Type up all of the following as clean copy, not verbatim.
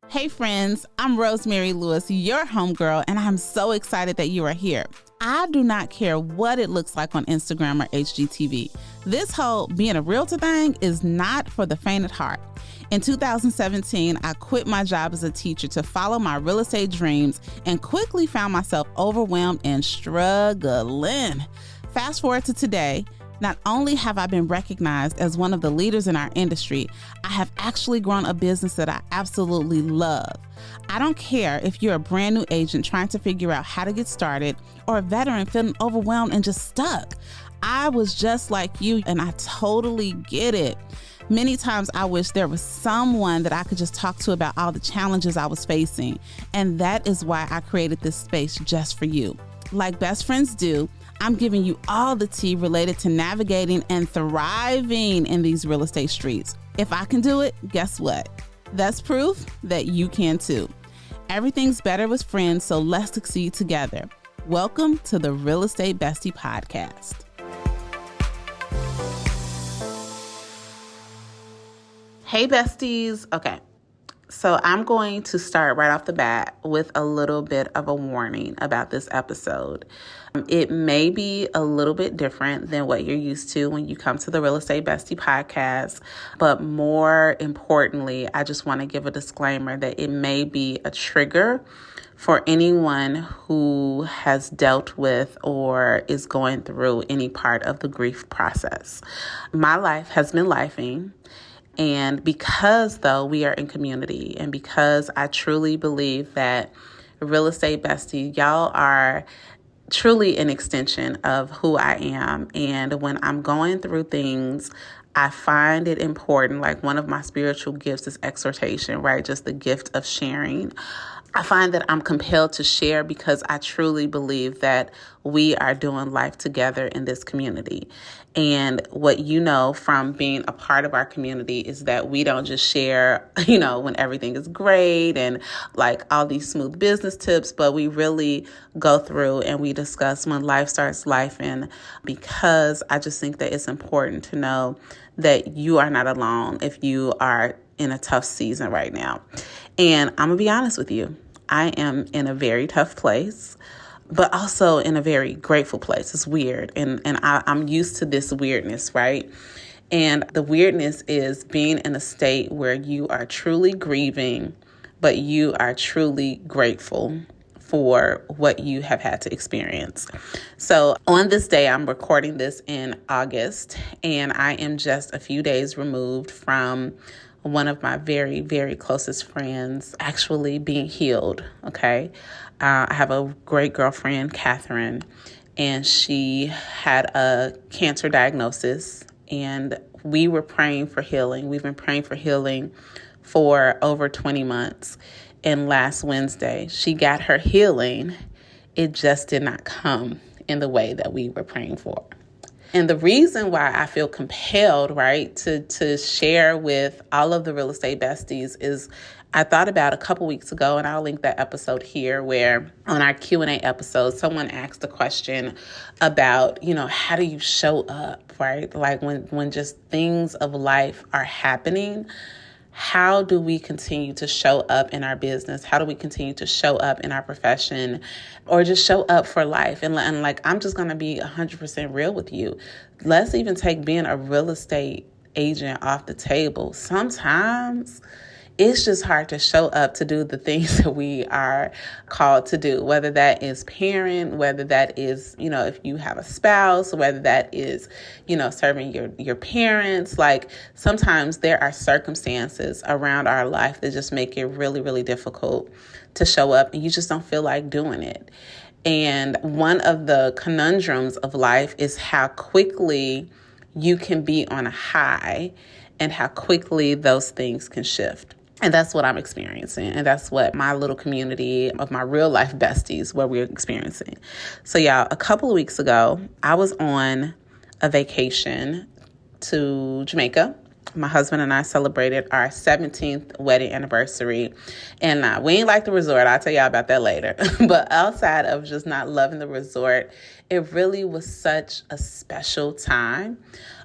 Hey friends, I'm Rosemary Lewis, your homegirl, and I'm so excited that you are here. I do not care what it looks like on Instagram or HGTV. This whole being a realtor thing is not for the faint at heart. In 2017, I quit my job as a teacher to follow my real estate dreams and quickly found myself overwhelmed and struggling. Fast forward to today. Not only have I been recognized as one of the leaders in our industry, I have actually grown a business that I absolutely love. I don't care if you're a brand new agent trying to figure out how to get started or a veteran feeling overwhelmed and just stuck. I was just like you, and I totally get it. Many times I wish there was someone that I could just talk to about all the challenges I was facing, and that is why I created this space just for you. Like best friends do, I'm giving you all the tea related to navigating and thriving in these real estate streets. If I can do it, guess what? That's proof that you can too. Everything's better with friends, so let's succeed together. Welcome to the Real Estate Bestie Podcast. Hey besties. Okay. So I'm going to start right off the bat with a little bit of a warning about this episode. It may be a little bit different than what you're used to when you come to the Real Estate Bestie podcast, but more importantly, I just want to give a disclaimer that it may be a trigger for anyone who has dealt with or is going through any part of the grief process. My life has been lifing. And because, though, we are in community and because I truly believe that Real Estate Bestie, y'all are truly an extension of who I am. And when I'm going through things, I find it important, like one of my spiritual gifts is exhortation, right? Just the gift of sharing. I find that I'm compelled to share because I truly believe that we are doing life together in this community. And what you know from being a part of our community is that we don't just share, when everything is great and like all these smooth business tips, but we really go through and we discuss when life starts lifing, because I just think that it's important to know that you are not alone if you are in a tough season right now. And I'm going to be honest with you. I am in a very tough place, but also in a very grateful place. It's weird. And I'm used to this weirdness, right? And the weirdness is being in a state where you are truly grieving, but you are truly grateful for what you have had to experience. So on this day, I'm recording this in August, and I am just a few days removed from one of my very, very closest friends actually being healed, okay? I have a great girlfriend, Catherine, and she had a cancer diagnosis, and we were praying for healing. We've been praying for healing for over 20 months. And last Wednesday, she got her healing. It just did not come in the way that we were praying for. And the reason why I feel compelled, right, to share with all of the real estate besties is I thought about a couple weeks ago, and I'll link that episode here, where on our Q&A episode, someone asked a question about, how do you show up, right? Like when just things of life are happening, how do we continue to show up in our business? How do we continue to show up in our profession, or just show up for life? And like, I'm just going to be 100% real with you. Let's even take being a real estate agent off the table. Sometimes it's just hard to show up to do the things that we are called to do, whether that is parent, whether that is, if you have a spouse, whether that is, serving your parents. Like sometimes there are circumstances around our life that just make it really, really difficult to show up, and you just don't feel like doing it. And one of the conundrums of life is how quickly you can be on a high and how quickly those things can shift. And that's what I'm experiencing. And that's what my little community of my real life besties, what we're experiencing. So y'all, a couple of weeks ago, I was on a vacation to Jamaica. My husband and I celebrated our 17th wedding anniversary. And we ain't like the resort. I'll tell y'all about that later. But outside of just not loving the resort, it really was such a special time.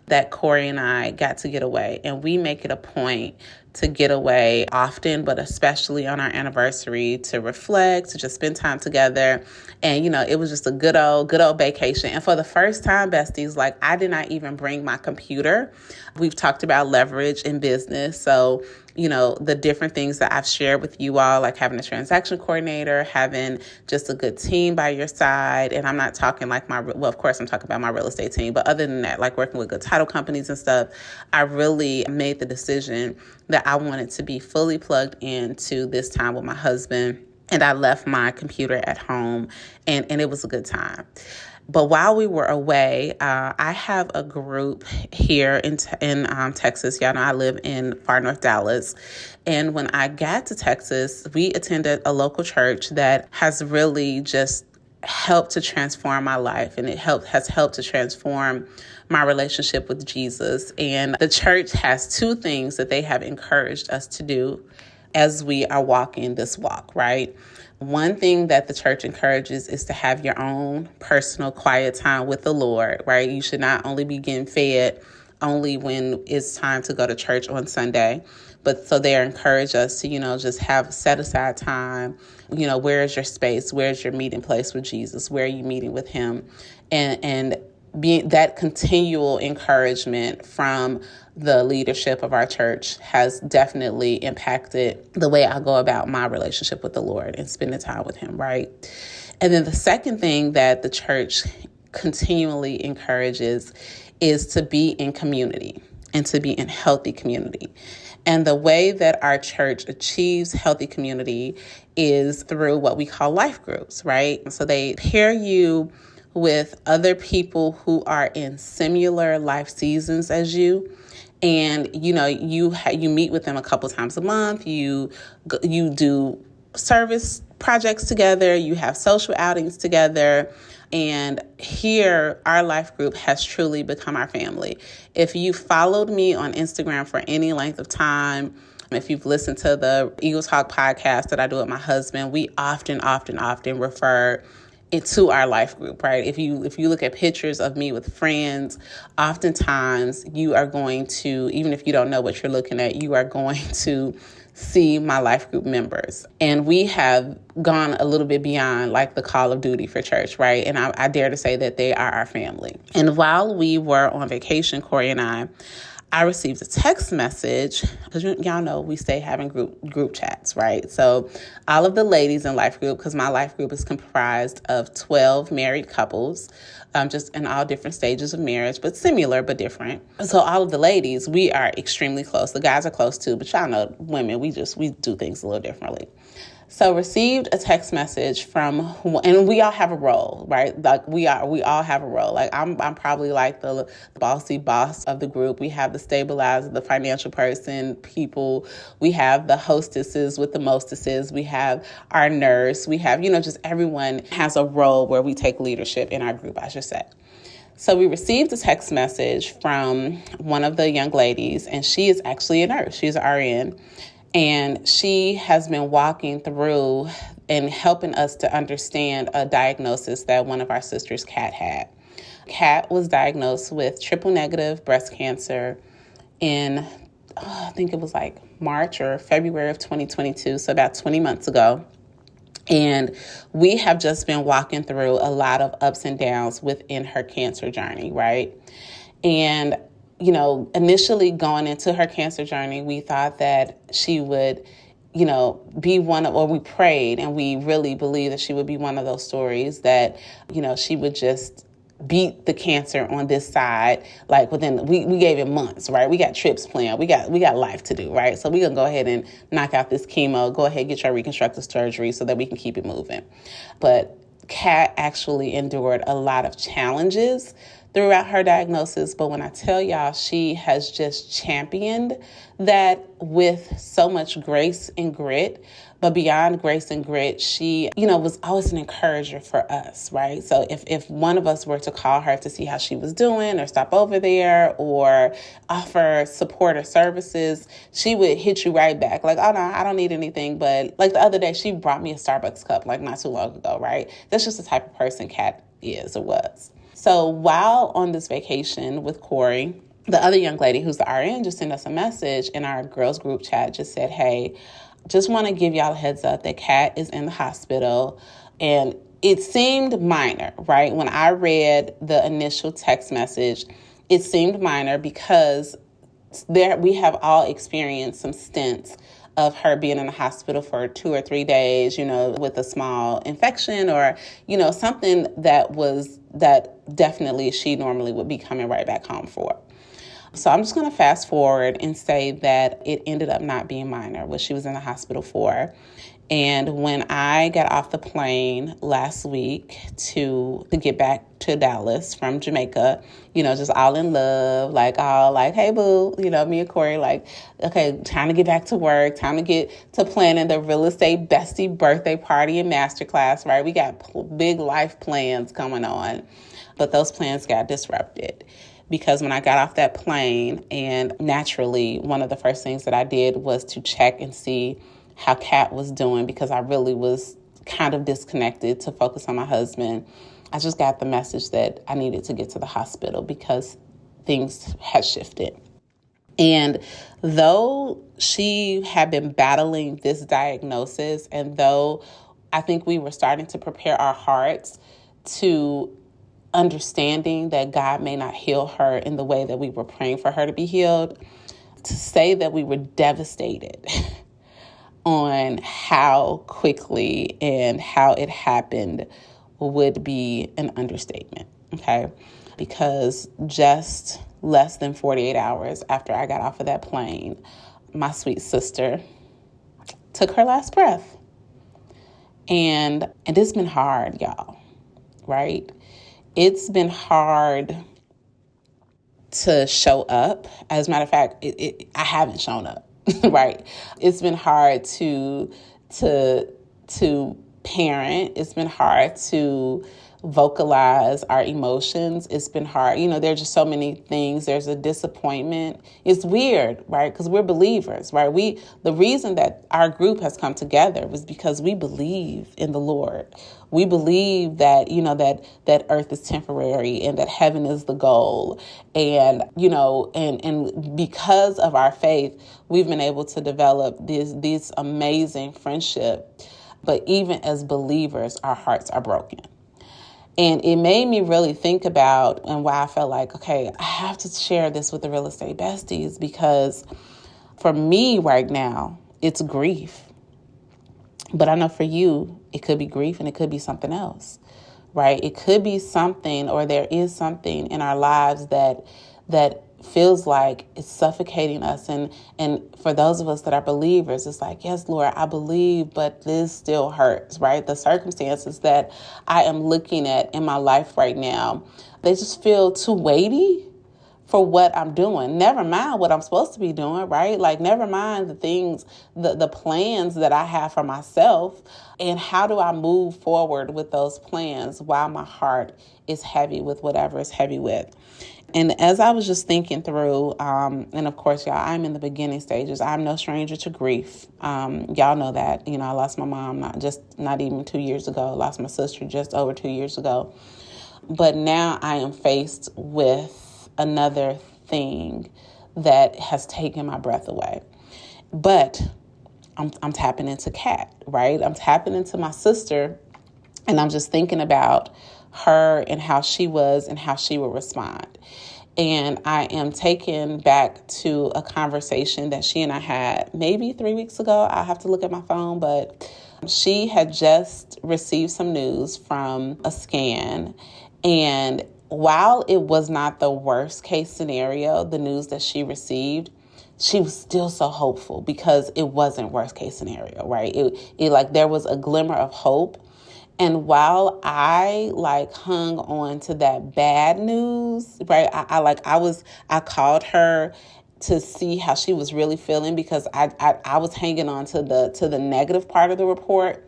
that Corey and I got to get away. And we make it a point to get away often, but especially on our anniversary, to reflect, to just spend time together. And, it was just a good old vacation. And for the first time, besties, like, I did not even bring my computer. We've talked about leverage in business. So, the different things that I've shared with you all, like having a transaction coordinator, having just a good team by your side. And I'm not talking like of course I'm talking about my real estate team, but other than that, like working with good title companies and stuff, I really made the decision that I wanted to be fully plugged into this time with my husband. And I left my computer at home, and it was a good time. But while we were away, I have a group here in Texas. Y'all know I live in far north Dallas. And when I got to Texas, we attended a local church that has really just helped to transform my life. And has helped to transform my relationship with Jesus. And the church has two things that they have encouraged us to do as we are walking this walk, right? One thing that the church encourages is to have your own personal quiet time with the Lord, right? You should not only be getting fed only when it's time to go to church on Sunday, but so they encourage us to, just have set aside time. Where is your space? Where is your meeting place with Jesus? Where are you meeting with him? And being that continual encouragement from the leadership of our church has definitely impacted the way I go about my relationship with the Lord and spending time with him, right? And then the second thing that the church continually encourages is to be in community and to be in healthy community. And the way that our church achieves healthy community is through what we call life groups, right? So they pair you with other people who are in similar life seasons as you. And, you meet with them a couple times a month. You do service projects together. You have social outings together. And here, our life group has truly become our family. If you followed me on Instagram for any length of time, if you've listened to the Eagle Talk podcast that I do with my husband, we often refer into our life group, right? If you look at pictures of me with friends, oftentimes you are going to, even if you don't know what you're looking at, you are going to see my life group members. And we have gone a little bit beyond like the call of duty for church, right? And I dare to say that they are our family. And while we were on vacation, Corey and I received a text message, because y'all know we stay having group chats, right? So all of the ladies in life group, because my life group is comprised of 12 married couples, just in all different stages of marriage, but similar but different. So all of the ladies, we are extremely close. The guys are close too, but y'all know women, we do things a little differently. So received a text message from, and we all have a role, right? Like we all have a role. Like I'm probably like the bossy boss of the group. We have the stabilizer, the financial person, people. We have the hostesses with the mostesses. We have our nurse. We have, just everyone has a role where we take leadership in our group, I should say. So we received a text message from one of the young ladies, and she is actually a nurse. She's an RN. And she has been walking through and helping us to understand a diagnosis that one of our sisters, Kat, had. Kat was diagnosed with triple negative breast cancer in, I think it was like March or February of 2022, so about 20 months ago. And we have just been walking through a lot of ups and downs within her cancer journey, right? And initially going into her cancer journey, we thought that she would, be we prayed and we really believed that she would be one of those stories that, she would just beat the cancer on this side. Like we gave it months, right? We got trips planned. We got life to do, right? So we're going to go ahead and knock out this chemo, go ahead, get your reconstructive surgery so that we can keep it moving. But Kat actually endured a lot of challenges throughout her diagnosis. But when I tell y'all, she has just championed that with so much grace and grit. But beyond grace and grit, she, was always an encourager for us, right? So if one of us were to call her to see how she was doing or stop over there or offer support or services, she would hit you right back. Like, oh no, I don't need anything. But like the other day, she brought me a Starbucks cup like not too long ago, right? That's just the type of person Kat is or was. So while on this vacation with Corey, The other young lady who's the RN just sent us a message in our girls group chat, just said, hey, just want to give y'all a heads up that Kat is in the hospital. And it seemed minor, right? When I read the initial text message, it seemed minor because we have all experienced some stints of her being in the hospital for 2 or 3 days, with a small infection or, something that definitely she normally would be coming right back home for. So I'm just going to fast forward and say that it ended up not being minor, what she was in the hospital for. And when I got off the plane last week to get back to Dallas from Jamaica, just all in love, hey, boo, me and Corey, okay, time to get back to work, time to get to planning the real estate bestie birthday party and masterclass, right? We got big life plans coming on, but those plans got disrupted. Because when I got off that plane, and naturally, one of the first things that I did was to check and see how Kat was doing, because I really was kind of disconnected to focus on my husband. I just got the message that I needed to get to the hospital because things had shifted. And though she had been battling this diagnosis, and though I think we were starting to prepare our hearts to understanding that God may not heal her in the way that we were praying for her to be healed, to say that we were devastated on how quickly and how it happened would be an understatement, okay? Because just less than 48 hours after I got off of that plane, my sweet sister took her last breath. And it's been hard, y'all, right? It's been hard to show up. As a matter of fact, I haven't shown up, right? It's been hard to parent. It's been hard to vocalize our emotions. It's been hard. There are just so many things. There's a disappointment. It's weird, right? Because we're believers, right? The reason that our group has come together was because we believe in the Lord. We believe that, that earth is temporary and that heaven is the goal. And, and because of our faith, we've been able to develop this amazing friendship. But even as believers, our hearts are broken. And it made me really think about, and why I felt like, okay, I have to share this with the real estate besties, because for me right now, it's grief. But I know for you, it could be grief and it could be something else, right? It could be something, or there is something in our lives that feels like it's suffocating us. And for those of us that are believers, it's like, yes, Lord, I believe, but this still hurts, right? The circumstances that I am looking at in my life right now, they just feel too weighty for what I'm doing. Never mind what I'm supposed to be doing, right? Never mind the things, the plans that I have for myself. And how do I move forward with those plans while my heart is heavy with whatever it's heavy with? And as I was just thinking through, and of course, y'all, I'm in the beginning stages. I'm no stranger to grief. Y'all know that. I lost my mom not even 2 years ago. I lost my sister just over 2 years ago. But now I am faced with another thing that has taken my breath away. But I'm tapping into Kat, right? I'm tapping into my sister, and I'm just thinking about her and how she was and how she would respond. And I am taken back to a conversation that she and I had maybe 3 weeks ago. I'll have to look at my phone, but she had just received some news from a scan. And while it was not the worst case scenario, the news that she received, she was still so hopeful because it wasn't worst case scenario, right? It there was a glimmer of hope. And while I hung on to that bad news, right? I called her to see how she was really feeling, because I was hanging on to the negative part of the report,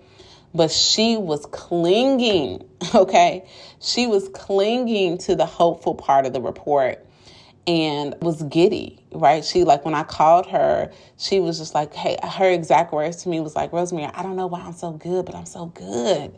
but she was clinging, okay? She was clinging to the hopeful part of the report and was giddy, right? She when I called her, she was just hey, her exact words to me was Rosemary, I don't know why I'm so good, but I'm so good.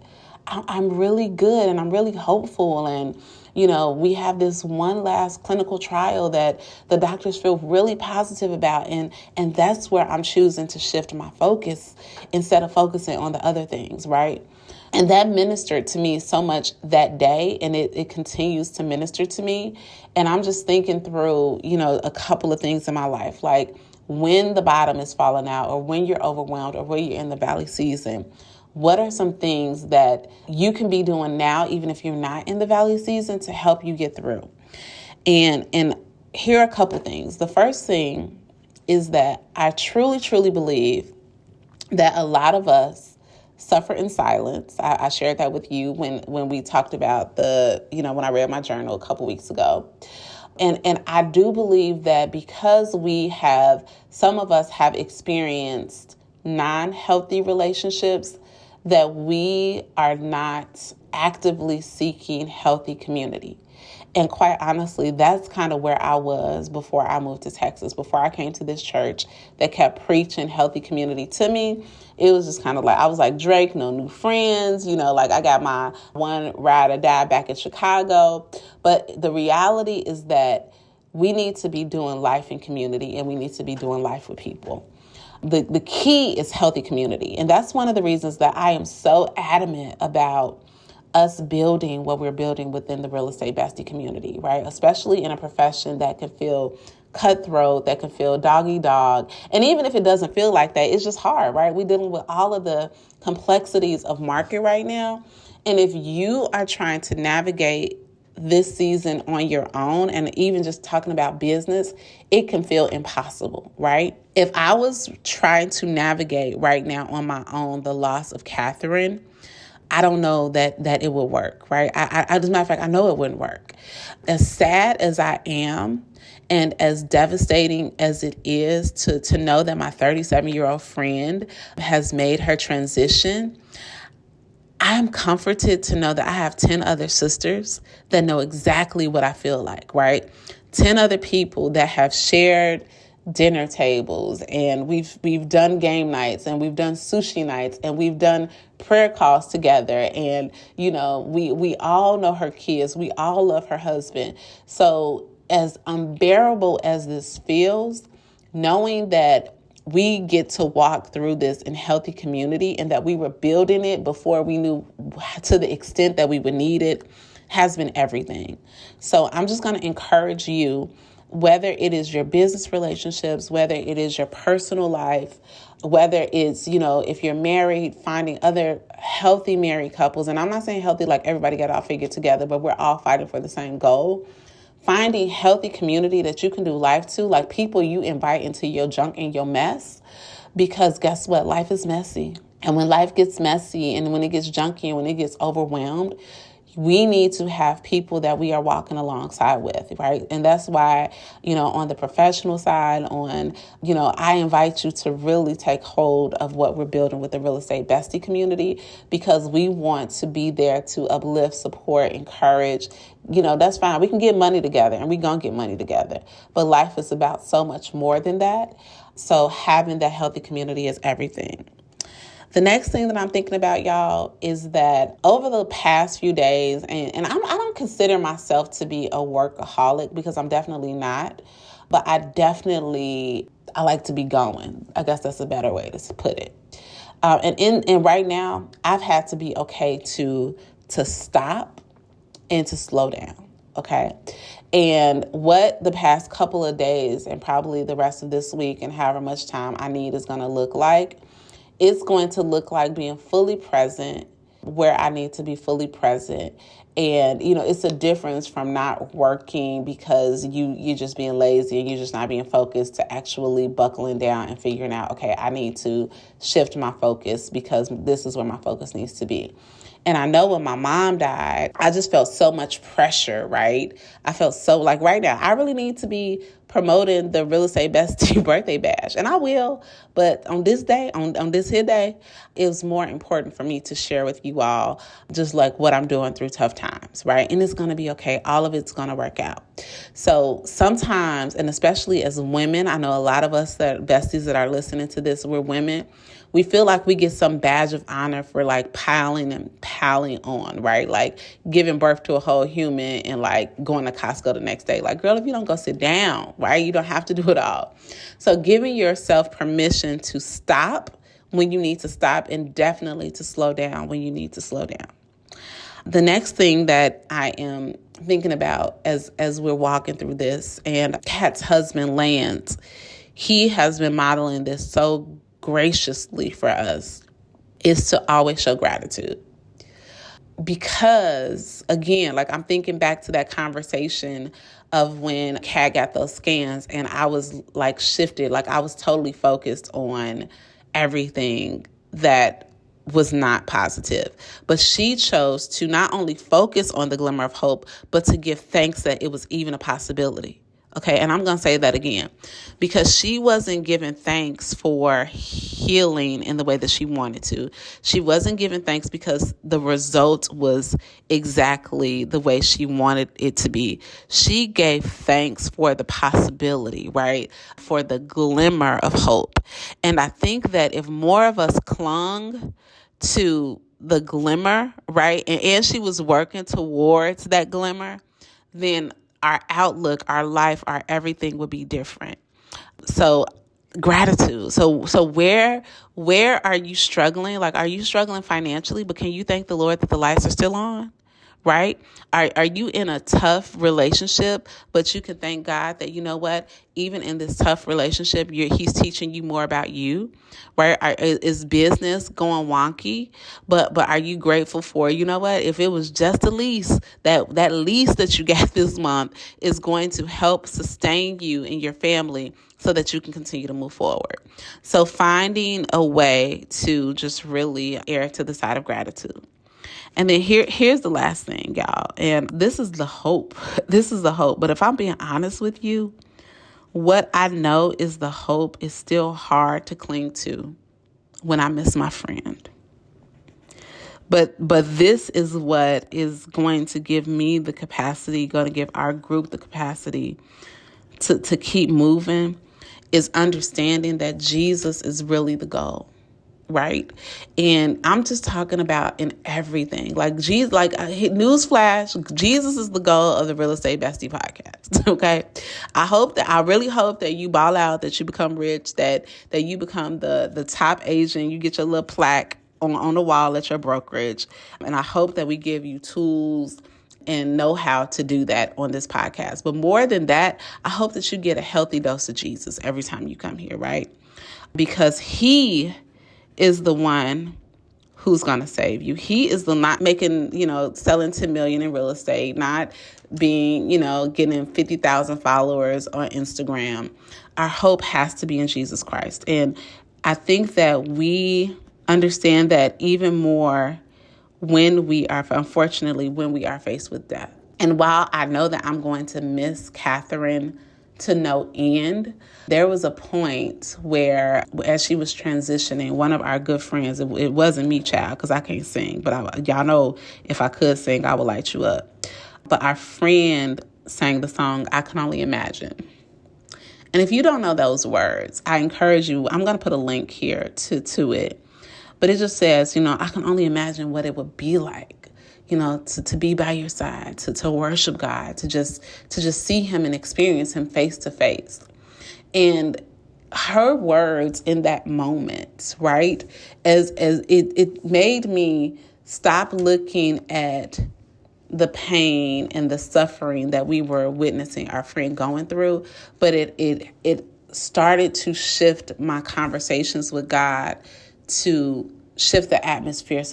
I'm really good and I'm really hopeful. And, you know, we have this one last clinical trial that the doctors feel really positive about. And that's where I'm choosing to shift my focus instead of focusing on the other things, right? And that ministered to me so much that day, and it continues to minister to me. And I'm just thinking through, you know, a couple of things in my life, like when the bottom is falling out or when you're overwhelmed or when you're in the valley season. What are some things that you can be doing now, even if you're not in the valley season, to help you get through? And here are a couple of things. The first thing is that I truly, truly believe that a lot of us suffer in silence. I shared that with you when we talked about when I read my journal a couple weeks ago. And I do believe that because some of us have experienced non-healthy relationships, that we are not actively seeking healthy community. And quite honestly, that's kind of where I was before I moved to Texas, before I came to this church that kept preaching healthy community to me. It was just kind of like, I was like Drake, no new friends, like I got my one ride or die back in Chicago. But the reality is that we need to be doing life in community and we need to be doing life with people. The key is healthy community. And that's one of the reasons that I am so adamant about us building what we're building within the real estate bestie community, right? Especially in a profession that can feel cutthroat, that can feel dog eat dog. And even if it doesn't feel like that, it's just hard, right? We're dealing with all of the complexities of market right now. And if you are trying to navigate this season on your own, and even just talking about business, it can feel impossible, right? If I was trying to navigate right now on my own the loss of Catherine, I don't know that it will work, right? As a matter of fact, I know it wouldn't work. As sad as I am, and as devastating as it is to know that my 37-year-old friend has made her transition, I'm comforted to know that I have 10 other sisters that know exactly what I feel like, right? 10 other people that have shared dinner tables, and we've done game nights, and we've done sushi nights, and we've done prayer calls together, and we all know her kids, we all love her husband. So as unbearable as this feels, knowing that we get to walk through this in healthy community and that we were building it before we knew to the extent that we would need it has been everything. So I'm just going to encourage you, whether it is your business relationships, whether it is your personal life, whether it's, if you're married, finding other healthy married couples. And I'm not saying healthy like everybody got all figured together, but we're all fighting for the same goal. Finding healthy community that you can do life to, like people you invite into your junk and your mess. Because guess what? Life is messy. And when life gets messy and when it gets junky and when it gets overwhelmed, we need to have people that we are walking alongside with, right? And that's why, on the professional side, I invite you to really take hold of what we're building with the real estate bestie community, because we want to be there to uplift, support, encourage. That's fine. We can get money together and we're going to get money together. But life is about so much more than that. So having that healthy community is everything. The next thing that I'm thinking about, y'all, is that over the past few days, and I don't consider myself to be a workaholic, because I'm definitely not, but I like to be going. I guess that's a better way to put it. And right now, I've had to be okay to stop and to slow down. Okay. And what the past couple of days and probably the rest of this week and however much time I need is going to look like, it's going to look like being fully present where I need to be fully present. And, it's a difference from not working because you're just being lazy and you're just not being focused to actually buckling down and figuring out, okay, I need to shift my focus because this is where my focus needs to be. And I know when my mom died, I just felt so much pressure, right? I felt so like right now, I really need to be promoting the Real Estate Bestie birthday bash. And I will, but on this day, on this here day, it was more important for me to share with you all just like what I'm doing through tough times, right? And it's going to be okay. All of it's going to work out. So sometimes, and especially as women, I know a lot of us that besties that are listening to this, we're women. we feel like we get some badge of honor for like piling and piling on, right? Like giving birth to a whole human and like going to Costco the next day. Like, girl, if you don't go sit down, right? You don't have to do it all. So giving yourself permission to stop when you need to stop, and definitely to slow down when you need to slow down. The next thing that I am thinking about as we're walking through this, and Kat's husband, Lance, he has been modeling this so graciously for us, is to always show gratitude. Because, again, like I'm thinking back to that conversation of when Kat got those scans, and I was like shifted, like I was totally focused on everything that was not positive. But she chose to not only focus on the glimmer of hope, but to give thanks that it was even a possibility. Okay, and I'm going to say that again, because she wasn't giving thanks for healing in the way that she wanted to. She wasn't giving thanks because the result was exactly the way she wanted it to be. She gave thanks for the possibility, right? For the glimmer of hope. And I think that if more of us clung to the glimmer, right, and she was working towards that glimmer, then our outlook, our life, our everything would be different. So gratitude. So where are you struggling? Like, are you struggling financially? But can you thank the Lord that the lights are still on? Right? Are you in a tough relationship, but you can thank God that, you know what, even in this tough relationship, he's teaching you more about you, right? Is business going wonky, but are you grateful for, you know what, if it was just a lease, that lease that you got this month is going to help sustain you and your family so that you can continue to move forward. So finding a way to just really err to the side of gratitude. And then here's the last thing, y'all. And this is the hope. This is the hope. But if I'm being honest with you, what I know is the hope is still hard to cling to when I miss my friend. But this is what is going to give me the capacity, going to give our group the capacity to keep moving, is understanding that Jesus is really the goal. Right. And I'm just talking about in everything. Like Jesus, like newsflash, Jesus is the goal of the Real Estate Bestie podcast. Okay. I really hope that you ball out, that you become rich, that you become the top agent, you get your little plaque on the wall at your brokerage. And I hope that we give you tools and know how to do that on this podcast. But more than that, I hope that you get a healthy dose of Jesus every time you come here. Right. Because he is the one who's going to save you. He is the not making, selling 10 million in real estate, not being, getting 50,000 followers on Instagram. Our hope has to be in Jesus Christ. And I think that we understand that even more when we are faced with death. And while I know that I'm going to miss Catherine to no end, there was a point where, as she was transitioning, one of our good friends, it wasn't me, child, because I can't sing, but y'all know if I could sing, I would light you up. But our friend sang the song, I Can Only Imagine. And if you don't know those words, I encourage you, I'm going to put a link here to it. But it just says, I can only imagine what it would be like, to be by your side, to worship God, to just see him and experience him face to face. And her words in that moment, right, as it made me stop looking at the pain and the suffering that we were witnessing our friend going through, but it started to shift my conversations with God, to shift the atmosphere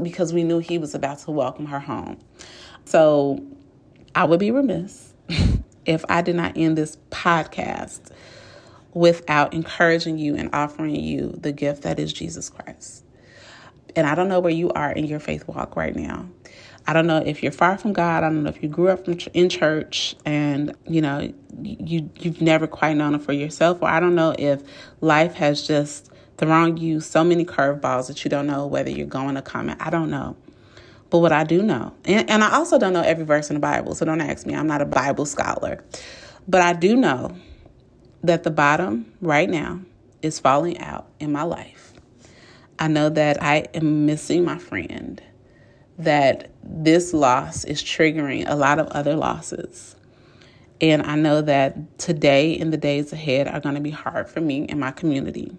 because we knew he was about to welcome her home. So I would be remiss if I did not end this podcast without encouraging you and offering you the gift that is Jesus Christ. And I don't know where you are in your faith walk right now. I don't know if you're far from God. I don't know if you grew up in church and, you've never quite known him for yourself. Or I don't know if life has just thrown you so many curveballs that you don't know whether you're going to come. I don't know. But what I do know, and I also don't know every verse in the Bible, so don't ask me. I'm not a Bible scholar. But I do know that the bottom right now is falling out in my life. I know that I am missing my friend, that this loss is triggering a lot of other losses. And I know that today and the days ahead are going to be hard for me and my community.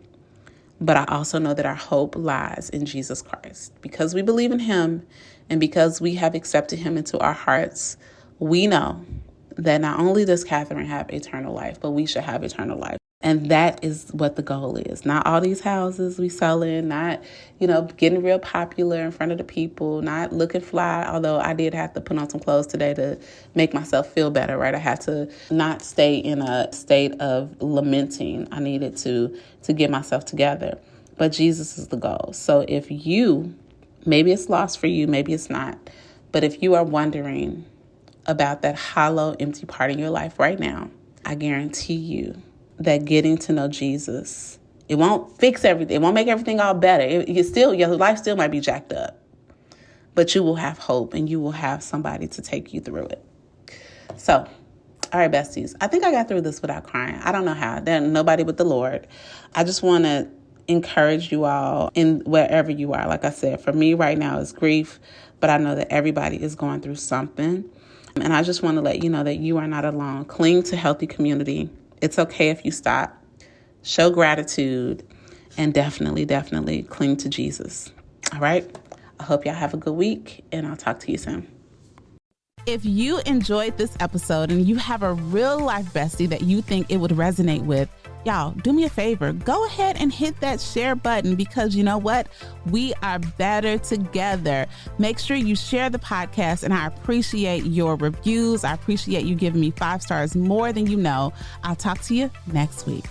But I also know that our hope lies in Jesus Christ. Because we believe in him and because we have accepted him into our hearts, we know that not only does Catherine have eternal life, but we should have eternal life. And that is what the goal is. Not all these houses we sell in, not, getting real popular in front of the people, not looking fly, although I did have to put on some clothes today to make myself feel better, right? I had to not stay in a state of lamenting. I needed to get myself together. But Jesus is the goal. So if maybe it's lost for you, maybe it's not, but if you are wondering about that hollow, empty part in your life right now, I guarantee you that getting to know Jesus, it won't fix everything. It won't make everything all better. Your life still might be jacked up, but you will have hope and you will have somebody to take you through it. So, all right, besties, I think I got through this without crying. I don't know how. There's nobody but the Lord. I just want to encourage you all in wherever you are. Like I said, for me right now is grief, but I know that everybody is going through something. And I just want to let you know that you are not alone. Cling to healthy community. It's okay if you stop. Show gratitude and definitely cling to Jesus. All right? I hope y'all have a good week and I'll talk to you soon. If you enjoyed this episode and you have a real life bestie that you think it would resonate with, y'all, do me a favor. Go ahead and hit that share button because you know what? We are better together. Make sure you share the podcast and I appreciate your reviews. I appreciate you giving me 5 stars more than you know. I'll talk to you next week.